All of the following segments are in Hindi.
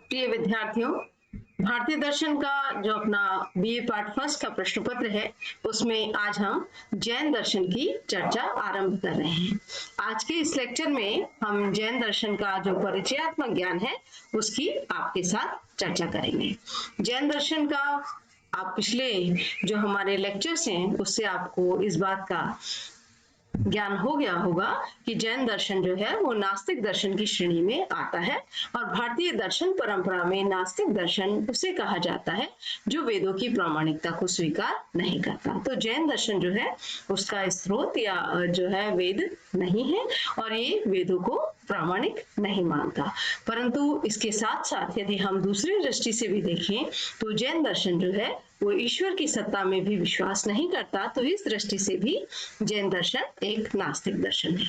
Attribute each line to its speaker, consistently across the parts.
Speaker 1: प्रिय विद्यार्थियों, भारतीय दर्शन का जो अपना बीए पार्ट फर्स्ट का प्रश्न पत्र है, उसमें आज हम जैन दर्शन की चर्चा आरंभ कर रहे हैं। आज के इस लेक्चर में हम जैन दर्शन का जो परिचयात्मक ज्ञान है, उसकी आपके साथ चर्चा करेंगे। जैन दर्शन का आप पिछले जो हमारे लेक्चर्स हैं, उससे आपको इस बात का ज्ञान हो गया होगा कि जैन दर्शन जो है वो नास्तिक दर्शन की श्रेणी में आता है और भारतीय दर्शन परंपरा में नास्तिक दर्शन उसे कहा जाता है जो वेदों की प्रामाणिकता को स्वीकार नहीं करता। तो जैन दर्शन जो है उसका स्रोत या जो है वेद नहीं है और ये वेदों को प्रामाणिक नहीं मानता। परंतु इसके साथ साथ यदि हम दूसरी दृष्टि से भी देखें तो जैन दर्शन जो है वो ईश्वर की सत्ता में भी विश्वास नहीं करता। तो इस दृष्टि से भी जैन दर्शन एक नास्तिक दर्शन है।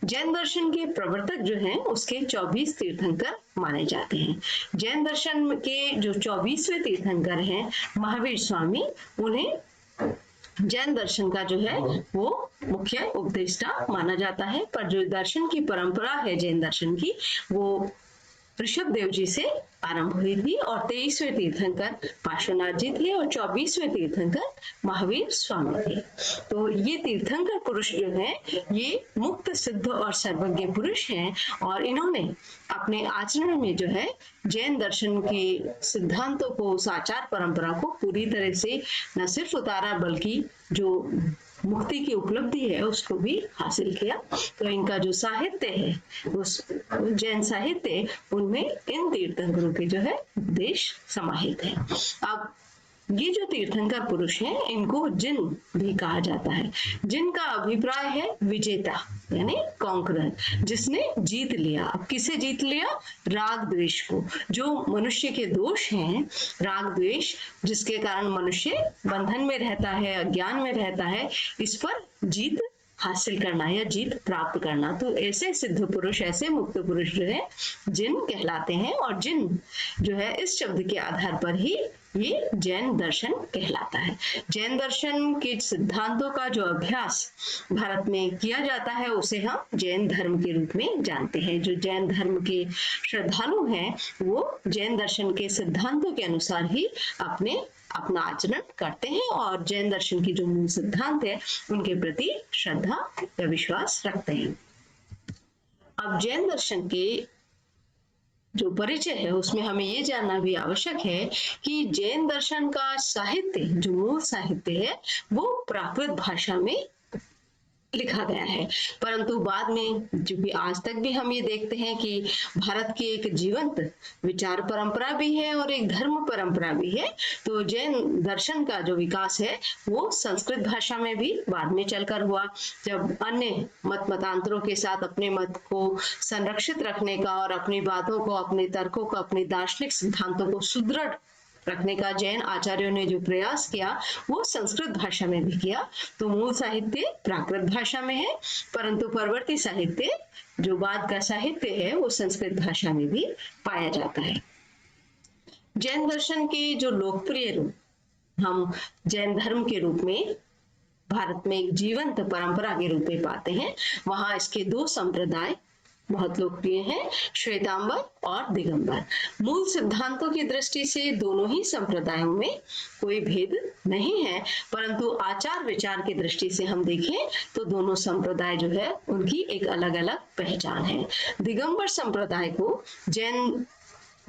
Speaker 1: जैन दर्शन के प्रवर्तक जो हैं उसके 24 तीर्थंकर माने जाते हैं। जैन दर्शन के जो 24वें तीर्थंकर हैं महावीर स्वामी, उन्हें जैन दर्शन का जो है वो मुख्य उपदेष्टा माना जाता है। पर जो दर्शन की परंपरा है जैन दर्शन की, वो ऋषभ देव जी से आरंभ हुई थी और 23वें तीर्थंकर पार्श्वनाथ जी थे और 24वें तीर्थंकर महावीर स्वामी थे। तो ये तीर्थंकर पुरुष जो हैं ये मुक्त, सिद्ध और सर्वज्ञ पुरुष हैं और इन्होंने अपने आचरण में जो है जैन दर्शन के सिद्धांतों को, उस आचार परंपरा को पूरी तरह से न सिर्फ उतारा बल्कि जो मुक्ति की उपलब्धि है उसको भी हासिल किया। तो इनका जो साहित्य है, उस जैन साहित्य, उनमें इन तीर्थंकरों के जो है उपदेश समाहित है। अब ये जो तीर्थंकर पुरुष हैं इनको जिन भी कहा जाता है। जिन का अभिप्राय है विजेता यानी कॉन्करर, जिसने जीत लिया। अब किसे जीत लिया? राग द्वेष को। जो मनुष्य के दोष हैं, राग द्वेष, जिसके कारण मनुष्य बंधन में रहता है, अज्ञान में रहता है, इस पर जीत हासिल करना या जीत प्राप्त करना। तो ऐसे सिद्ध पुरुष, ऐसे मुक्त पुरुष जो है जिन कहलाते हैं और जिन जो है इस शब्द के आधार पर ही ये जैन दर्शन कहलाता है। जैन दर्शन के सिद्धांतों का जो अभ्यास भारत में किया जाता है उसे हम जैन धर्म के रूप में जानते हैं। जो जैन धर्म के श्रद्धालु हैं वो जैन दर्शन के सिद्धांतों के अनुसार ही अपना आचरण करते हैं और जैन दर्शन की जो मूल सिद्धांत है उनके प्रति श्रद्धा या विश्वास रखते हैं। अब जैन दर्शन के जो परिचय है उसमें हमें ये जानना भी आवश्यक है कि जैन दर्शन का साहित्य, जो मूल साहित्य है, वो प्राकृत भाषा में लिखा गया है। परंतु बाद में, जो भी आज तक भी हम ये देखते हैं कि भारत की एक जीवंत विचार परंपरा भी है और एक धर्म परंपरा भी है। तो जैन दर्शन का जो विकास है वो संस्कृत भाषा में भी बाद में चलकर हुआ। जब अन्य मतांतरों के साथ अपने मत को संरक्षित रखने का और अपनी बातों को, अपने तर्कों को, अपने दार्शनिक सिद्धांतों को सुदृढ़ रखने का जैन आचार्यों ने जो प्रयास किया वो संस्कृत भाषा में भी किया। तो मूल साहित्य प्राकृत भाषा में है, परंतु परवर्ती साहित्य, जो बाद का साहित्य है, वो संस्कृत भाषा में भी पाया जाता है। जैन दर्शन के जो लोकप्रिय रूप हम जैन धर्म के रूप में भारत में एक जीवंत परंपरा के रूप में पाते हैं। वहां इसके दो संप्रदाय बहुत लोकप्रिय हैं, श्वेतांबर और दिगंबर। मूल सिद्धांतों की दृष्टि से दोनों ही संप्रदायों में कोई भेद नहीं है, परंतु आचार विचार की दृष्टि से हम देखें तो दोनों संप्रदाय जो है उनकी एक अलग अलग पहचान है। दिगंबर संप्रदाय को जैन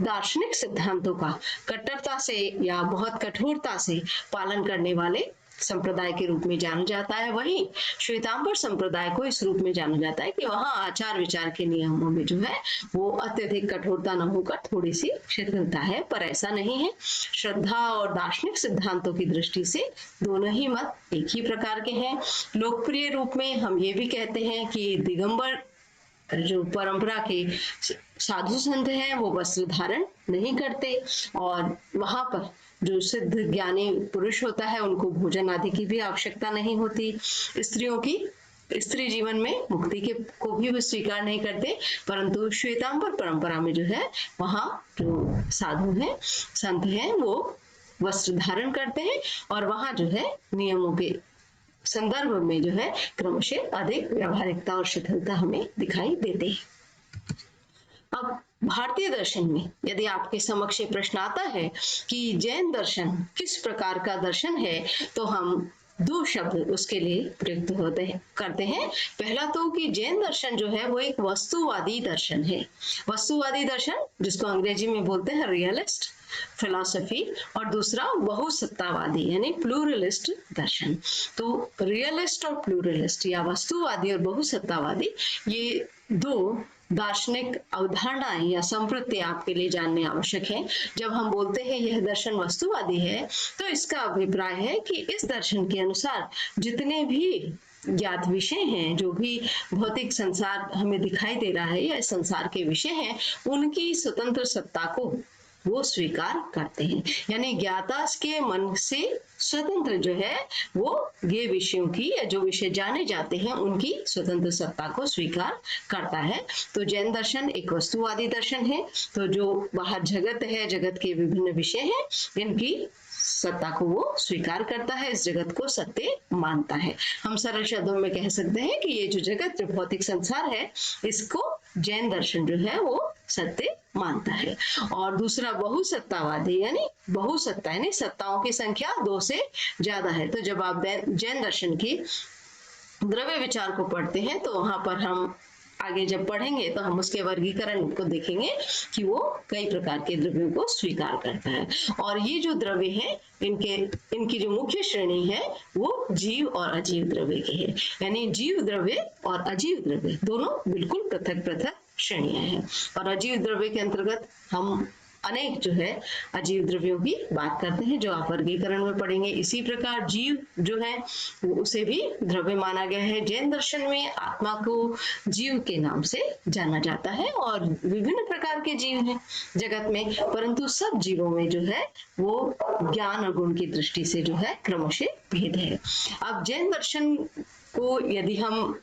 Speaker 1: दार्शनिक सिद्धांतों का कट्टरता से या बहुत कठोरता से पालन करने वाले संप्रदाय के रूप में जाना जाता है। वहीं श्वेतांबर संप्रदाय को इस रूप में जाना जाता है कि वहां आचार विचार के नियमों में जो है वो अत्यधिक कठोरता न होकर थोड़ी सी शिथिलता है, पर ऐसा नहीं है। श्रद्धा और दार्शनिक सिद्धांतों की दृष्टि से दोनों ही मत एक ही प्रकार के हैं। लोकप्रिय रूप में हम ये भी कहते हैं कि दिगंबर जो परंपरा के साधु संत हैं वो वस्त्र धारण नहीं करते और वहां पर जो सिद्ध ज्ञानी पुरुष होता है उनको भोजन आदि की भी आवश्यकता नहीं होती। स्त्री जीवन में मुक्ति को भी वो स्वीकार नहीं करते, परंतु श्वेतांबर परंपरा में जो है वहां जो साधु हैं, संत हैं, वो वस्त्र धारण करते हैं और वहां जो है नियमों के संदर्भ में जो है क्रमशः अधिक व्यावहारिकता और शिथिलता हमें दिखाई देते हैं। अब भारतीय दर्शन में यदि आपके समक्ष ये प्रश्न आता है कि जैन दर्शन किस प्रकार का दर्शन है, तो हम दो शब्द उसके लिए प्रयुक्त करते हैं। पहला तो कि जैन दर्शन जो है वो एक वस्तुवादी दर्शन है। वस्तुवादी दर्शन जिसको अंग्रेजी में बोलते हैं रियलिस्ट फिलॉसफी, और दूसरा बहुसत्तावादी यानी प्लूरलिस्ट दर्शन। तो रियलिस्ट और प्लूरलिस्ट या वस्तुवादी और बहुसत्तावादी, ये दो दार्शनिक अवधारणाएं या संप्रति आपके लिए जानने आवश्यक है। जब हम बोलते हैं यह दर्शन वस्तुवादी है, तो इसका अभिप्राय है कि इस दर्शन के अनुसार जितने भी ज्ञात विषय हैं, जो भी भौतिक संसार हमें दिखाई दे रहा है या संसार के विषय हैं, उनकी स्वतंत्र सत्ता को वो स्वीकार करते हैं। यानी ज्ञाता के मन से स्वतंत्र जो है वो ये विषयों की या जो विषय जाने जाते हैं उनकी स्वतंत्र सत्ता को स्वीकार करता है। तो जैन दर्शन एक वस्तुवादी दर्शन है। तो जो बाहर जगत है, जगत के विभिन्न विषय हैं, इनकी सत्ता को वो स्वीकार करता है, इस जगत को सत्य मानता है। हम सरल शब्दों में कह सकते हैं कि ये जो जगत, जो भौतिक संसार है, इसको जैन दर्शन जो है वो सत्य मानता है। और दूसरा बहुसत्तावादी यानी बहुसत्ता यानी सत्ताओं की संख्या 2 से ज्यादा है। तो जब आप जैन दर्शन की द्रव्य विचार को पढ़ते हैं, तो वहां पर हम आगे जब पढ़ेंगे तो हम उसके वर्गीकरण को देखेंगे कि वो कई प्रकार के द्रव्यों को स्वीकार करता है। और ये जो द्रव्य है, इनकी जो मुख्य श्रेणी है वो जीव और अजीव द्रव्य की है। यानी जीव द्रव्य और अजीव द्रव्य दोनों बिल्कुल पृथक पृथक श्रेणियां हैं। और अजीव द्रव्य के अंतर्गत हम अनेक जो है अजीव द्रव्यों की बात करते हैं, जो आप वर्गीकरण में पढ़ेंगे। इसी प्रकार जीव जो है उसे भी द्रव्य माना गया है। जैन दर्शन में आत्मा को जीव के नाम से जाना जाता है, और विभिन्न प्रकार के जीव हैं जगत में, परंतु सब जीवों में जो है वो ज्ञान और गुण की दृष्टि से जो है क्रमशः भेद है। अब जैन दर्शन को यदि हम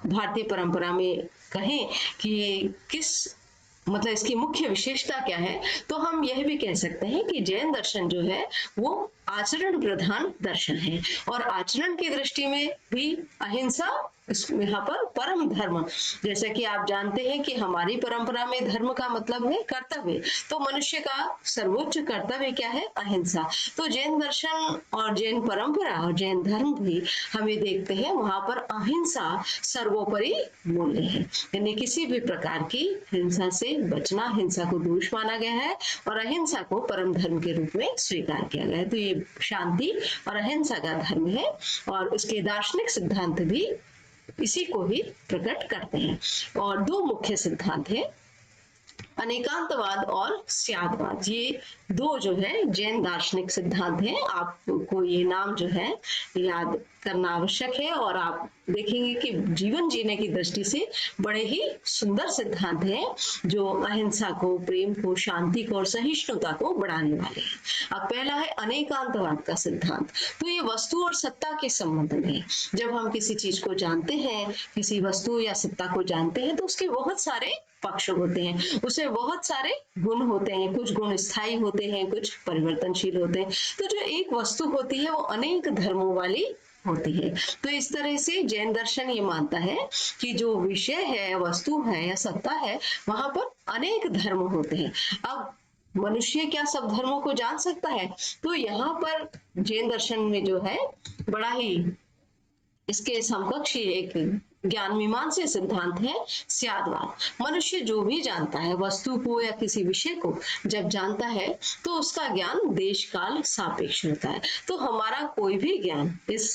Speaker 1: भारतीय परंपरा में कहें कि किस मतलब इसकी मुख्य विशेषता क्या है, तो हम यह भी कह सकते हैं कि जैन दर्शन जो है वो आचरण प्रधान दर्शन है। और आचरण की दृष्टि में भी अहिंसा यहाँ पर परम धर्म, जैसे कि आप जानते हैं कि हमारी परंपरा में धर्म का मतलब है कर्तव्य, तो मनुष्य का सर्वोच्च कर्तव्य क्या है? अहिंसा। तो जैन दर्शन और जैन परंपरा और जैन धर्म भी हमें देखते हैं वहां पर अहिंसा सर्वोपरि मूल्य है। यानी किसी भी प्रकार की हिंसा से बचना, हिंसा को दोष माना गया है और अहिंसा को परम धर्म के रूप में स्वीकार किया गया है। तो ये शांति और अहिंसा का धर्म है, और उसके दार्शनिक सिद्धांत भी इसी को ही प्रकट करते हैं। और दो मुख्य सिद्धांत हैं, अनेकांतवाद और स्यादवाद। ये दो जो है जैन दार्शनिक सिद्धांत हैं। आपको ये नाम जो है याद करना आवश्यक है, और आप देखेंगे कि जीवन जीने की दृष्टि से बड़े ही सुंदर सिद्धांत हैं, जो अहिंसा को, प्रेम को, शांति को और सहिष्णुता को बढ़ाने वाले हैं। अब पहला है अनेकांतवाद का सिद्धांत। तो ये वस्तु और सत्ता के संबंध में, जब हम किसी चीज को जानते हैं, किसी वस्तु या सत्ता को जानते हैं, तो उसके बहुत सारे पक्ष होते हैं, उसमें बहुत सारे गुण होते हैं। कुछ गुण स्थायी होते हैं, कुछ परिवर्तनशील होते हैं। तो जो एक वस्तु होती है वो अनेक धर्मों वाली होती है। तो इस तरह से जैन दर्शन ये मानता है कि जो विषय है, वस्तु है या सत्ता है, वहां पर अनेक धर्म होते हैं। अब मनुष्य क्या सब धर्मों को जान सकता है? तो यहाँ पर जैन दर्शन में जो है बड़ा ही इसके समकक्ष एक ज्ञान मीमांसा सिद्धांत है स्यादवाद। मनुष्य जो भी जानता है, वस्तु को या किसी विषय को जब जानता है, तो उसका ज्ञान देश काल सापेक्ष होता है। तो हमारा कोई भी ज्ञान इस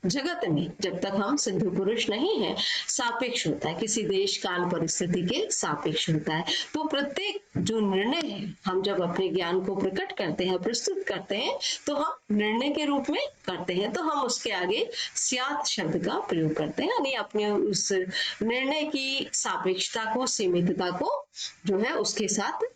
Speaker 1: जगत में, जब तक हम सिद्ध पुरुष नहीं है, सापेक्ष होता है, किसी देश काल परिस्थिति के सापेक्ष होता है। तो प्रत्येक जो निर्णय है, हम जब अपने ज्ञान को प्रकट करते हैं, प्रस्तुत करते हैं, तो हम निर्णय के रूप में करते हैं, तो हम उसके आगे स्यात् शब्द का प्रयोग करते हैं, यानी अपने उस निर्णय की सापेक्षता को, सीमितता को जो है उसके साथ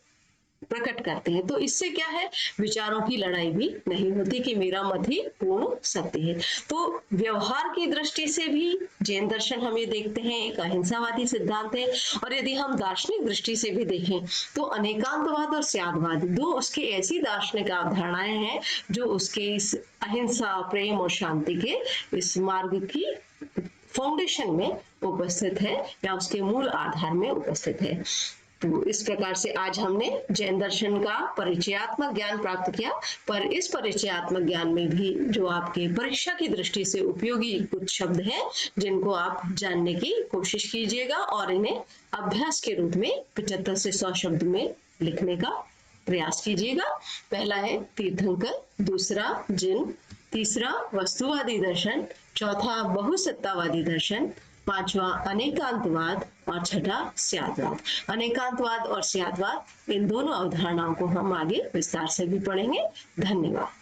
Speaker 1: प्रकट करते हैं। तो इससे क्या है, विचारों की लड़ाई भी नहीं होती कि मेरा मत ही पूर्ण सत्य है। तो व्यवहार की दृष्टि से भी जैन दर्शन हम ये देखते हैं एक अहिंसावादी सिद्धांत है। और यदि हम दार्शनिक दृष्टि से भी देखें तो अनेकांतवाद और स्यादवाद दो उसके ऐसी दार्शनिक अवधारणाएं हैं जो उसके इस अहिंसा, प्रेम और शांति के इस मार्ग की फाउंडेशन में उपस्थित है या उसके मूल आधार में उपस्थित है। तो इस प्रकार से आज हमने जैन दर्शन का परिचयात्मक ज्ञान प्राप्त किया, पर इस परिचयात्मक ज्ञान में भी जो आपके परीक्षा की दृष्टि से उपयोगी कुछ शब्द हैं जिनको आप जानने की कोशिश कीजिएगा और इन्हें अभ्यास के रूप में 75 से 100 शब्द में लिखने का प्रयास कीजिएगा। पहला है तीर्थंकर, दूसरा जिन, तीसरा वस्तुवादी दर्शन, चौथा बहुसत्तावादी दर्शन, पांचवा अनेकांतवाद और छठा स्यादवाद। अनेकांतवाद और स्यादवाद इन दोनों अवधारणाओं को हम आगे विस्तार से भी पढ़ेंगे। धन्यवाद।